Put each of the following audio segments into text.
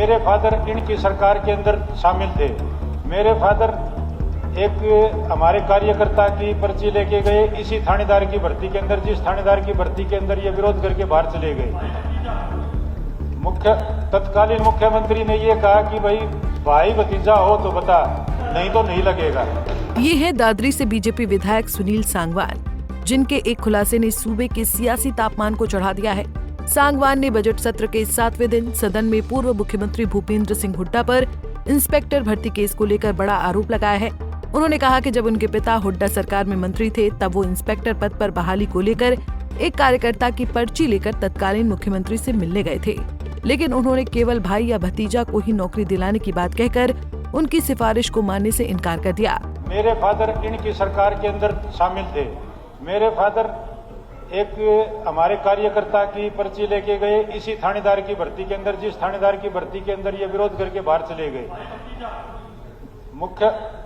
मेरे फादर इनकी सरकार के अंदर शामिल थे। मेरे फादर एक हमारे कार्यकर्ता की पर्ची लेके गए इसी थानेदार की भर्ती के अंदर, जिस थानेदार की भर्ती के अंदर ये विरोध करके बाहर चले गए। तत्कालीन मुख्यमंत्री ने ये कहा कि भाई भतीजा हो तो बता, नहीं तो नहीं लगेगा। ये है दादरी से बीजेपी विधायक सुनील सांगवान, जिनके एक खुलासे ने सूबे के सियासी तापमान को चढ़ा दिया है। सांगवान ने बजट सत्र के 7वें दिन सदन में पूर्व मुख्यमंत्री भूपेंद्र सिंह हुड्डा पर इंस्पेक्टर भर्ती केस को लेकर बड़ा आरोप लगाया है। उन्होंने कहा कि जब उनके पिता हुड्डा सरकार में मंत्री थे तब वो इंस्पेक्टर पद पर बहाली को लेकर एक कार्यकर्ता की पर्ची लेकर तत्कालीन मुख्यमंत्री से मिलने गए थे, लेकिन उन्होंने केवल भाई या भतीजा को ही नौकरी दिलाने की बात कहकर उनकी सिफारिश को मानने से इनकार कर दिया। मेरे फादर इनकी सरकार के अंदर शामिल थे। मेरे फादर एक हमारे कार्यकर्ता की पर्ची लेके गए इसी थानेदार की भर्ती के अंदर, जिस थानेदार की भर्ती के अंदर ये विरोध करके बाहर चले गए।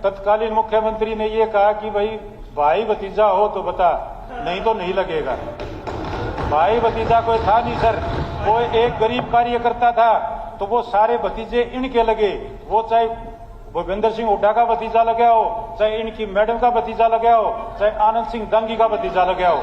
तत्कालीन मुख्यमंत्री ने ये कहा कि भाई भतीजा हो तो बता, नहीं तो नहीं लगेगा। भाई भतीजा कोई था नहीं सर, वो एक गरीब कार्यकर्ता था, तो वो सारे भतीजे इनके लगे। वो चाहे भूपेंद्र सिंह हुड्डा का भतीजा लगा हो, चाहे इनकी मैडम का भतीजा लगा हो, चाहे आनंद सिंह दंगी का भतीजा लगा हो,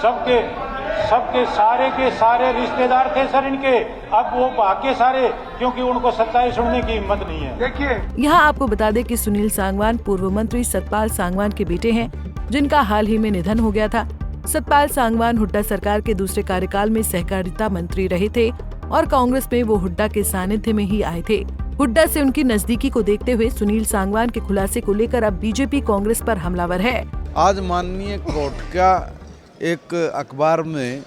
सबके सारे के सारे रिश्तेदार थे सर इनके। अब वो भागे सारे, क्योंकि उनको सच्चाई सुनने की हिम्मत नहीं है। देखिए, यहाँ आपको बता दें कि सुनील सांगवान पूर्व मंत्री सतपाल सांगवान के बेटे हैं, जिनका हाल ही में निधन हो गया था। सतपाल सांगवान हुड्डा सरकार के दूसरे कार्यकाल में सहकारिता मंत्री रहे थे और कांग्रेस में वो हुड्डा के सानिध्य में ही आए थे। हुड्डा से उनकी नजदीकी को देखते हुए सुनील सांगवान के खुलासे को लेकर अब बीजेपी कांग्रेस पर हमलावर है। आज माननीय कोर्ट का एक अखबार में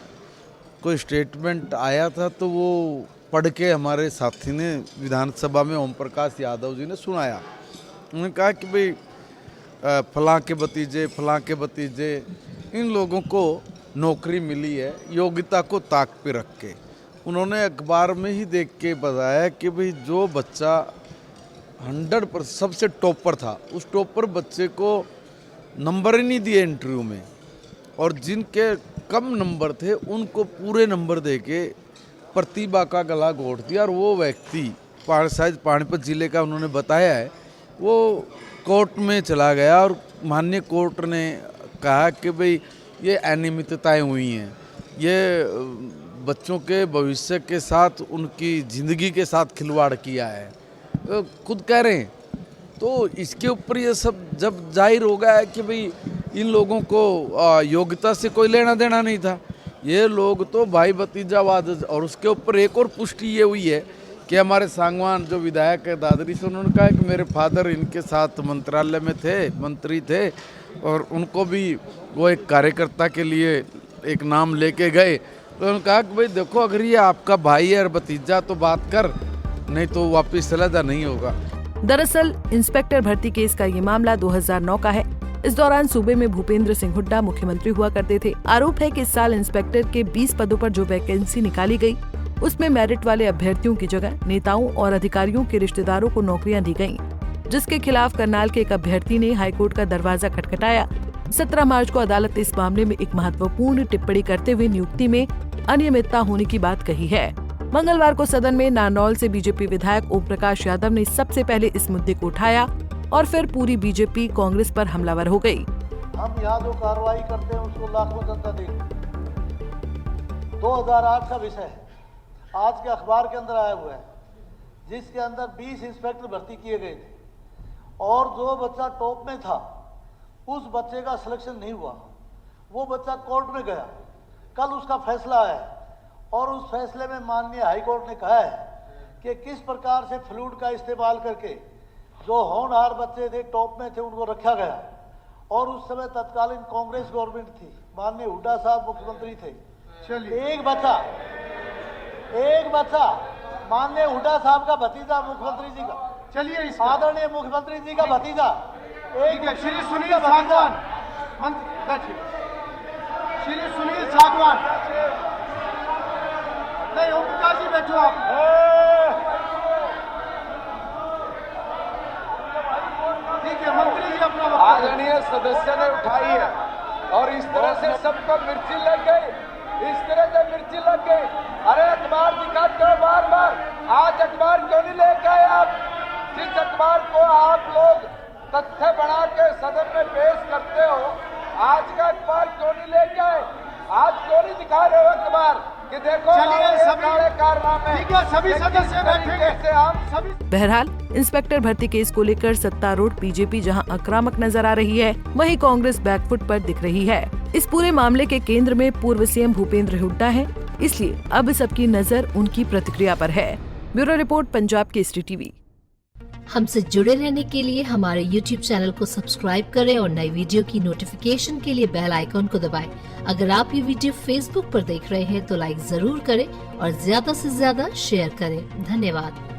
कोई स्टेटमेंट आया था, तो वो पढ़ के हमारे साथी ने विधानसभा में ओम प्रकाश यादव जी ने सुनाया। उन्होंने कहा कि फलां के भतीजे इन लोगों को नौकरी मिली है योग्यता को ताक पे रख के। उन्होंने अखबार में ही देख के बताया कि जो बच्चा 100% सबसे टॉपर था, उस टॉपर बच्चे को नंबर ही नहीं दिए इंटरव्यू में, और जिनके कम नंबर थे उनको पूरे नंबर देके प्रतिभा का गला घोट दिया। और वो व्यक्ति शायद पानीपत जिले का उन्होंने बताया है, वो कोर्ट में चला गया और माननीय कोर्ट ने कहा कि ये अनियमितताएं हुई हैं, ये बच्चों के भविष्य के साथ, उनकी ज़िंदगी के साथ खिलवाड़ किया है, खुद कह रहे हैं। तो इसके ऊपर ये सब जब जाहिर हो गया है कि इन लोगों को योग्यता से कोई लेना देना नहीं था, ये लोग तो भाई भतीजावाद। और उसके ऊपर एक और पुष्टि ये हुई है कि हमारे सांगवान जो विधायक है दादरी से, उन्होंने कहा कि मेरे फादर इनके साथ मंत्रालय में थे, मंत्री थे, और उनको भी वो एक कार्यकर्ता के लिए एक नाम लेके गए। तो उन्होंने कहा कि देखो, अगर ये आपका भाई है और भतीजा तो बात कर, नहीं तो वापिस चला जा, नहीं होगा। दरअसल इंस्पेक्टर भर्ती केस का ये मामला 2009 का है। इस दौरान सूबे में भूपेंद्र सिंह हुड्डा मुख्यमंत्री हुआ करते थे। आरोप है कि इस साल इंस्पेक्टर के 20 पदों पर जो वैकेंसी निकाली गई, उसमें मेरिट वाले अभ्यर्थियों की जगह नेताओं और अधिकारियों के रिश्तेदारों को नौकरियां दी गयी, जिसके खिलाफ करनाल के एक अभ्यर्थी ने हाईकोर्ट का दरवाजा खटखटाया। 17 मार्च को अदालत ने इस मामले में एक महत्वपूर्ण टिप्पणी करते हुए नियुक्ति में अनियमितता होने की बात कही है। मंगलवार को सदन में नारनौल से बीजेपी विधायक ओम प्रकाश यादव ने सबसे पहले इस मुद्दे को उठाया और फिर पूरी बीजेपी कांग्रेस पर हमलावर हो गई। हम यहाँ जो कार्रवाई करते हैं उसको लाखों जनता देखती है। 2008 का विषय है, आज के अखबार के अंदर आया हुआ है, जिसके अंदर 20 इंस्पेक्टर भर्ती किए गए थे और जो बच्चा टॉप में था उस बच्चे का सिलेक्शन नहीं हुआ। वो बच्चा कोर्ट में गया, कल उसका फैसला आया और उस फैसले में माननीय हाईकोर्ट ने कहा है कि किस प्रकार से फ्लूड का इस्तेमाल करके जो होनहार बच्चे थे, टॉप में थे, उनको रखा गया। और उस समय तत्कालीन कांग्रेस गवर्नमेंट थी, माननीय हुड्डा साहब मुख्यमंत्री थे। एक बच्चा माननीय हुड्डा साहब का भतीजा, मुख्यमंत्री जी का, चलिए आदरणीय मुख्यमंत्री जी का भतीजा, श्री सुनील सांगवान, श्री सुनील सांगवान, नहीं ओम प्रकाश जी बैठो आप। ठीक है, मंत्री जी अपना आदरणीय सदस्य ने उठाई है और इस तरह से सबको मिर्ची लग गई, इस तरह से मिर्ची लग गई। अरे अखबार दिखाते हो बार बार, आज अखबार क्यों नहीं लेके आए आप? जिस अखबार को आप लोग तथ्य बना के सदन में पेश करते हो, आज का अखबार क्यों नहीं लेके आए? आज क्यों नहीं दिखा रहे हो अखबार कि देखो चलिए हमारे सभी सारे कारनामे? ठीक है, सभी ये किस सदस्य तरीके बैठेंगे। से हम सभी बहरहाल इंस्पेक्टर भर्ती केस को लेकर सत्तारूढ़ बीजेपी जहां आक्रामक नजर आ रही है, वहीं कांग्रेस बैकफुट पर दिख रही है। इस पूरे मामले के केंद्र में पूर्व सीएम भूपेंद्र हुड्डा हैं, इसलिए अब सबकी नजर उनकी प्रतिक्रिया पर है। Bureau report, Punjab Kesari TV. हमसे जुड़े रहने के लिए हमारे YouTube चैनल को सब्सक्राइब करें और नई वीडियो की नोटिफिकेशन के लिए बेल आइकॉन को दबाएं। अगर आप ये वीडियो Facebook पर देख रहे हैं तो लाइक जरूर करें और ज्यादा से ज्यादा शेयर करें। धन्यवाद।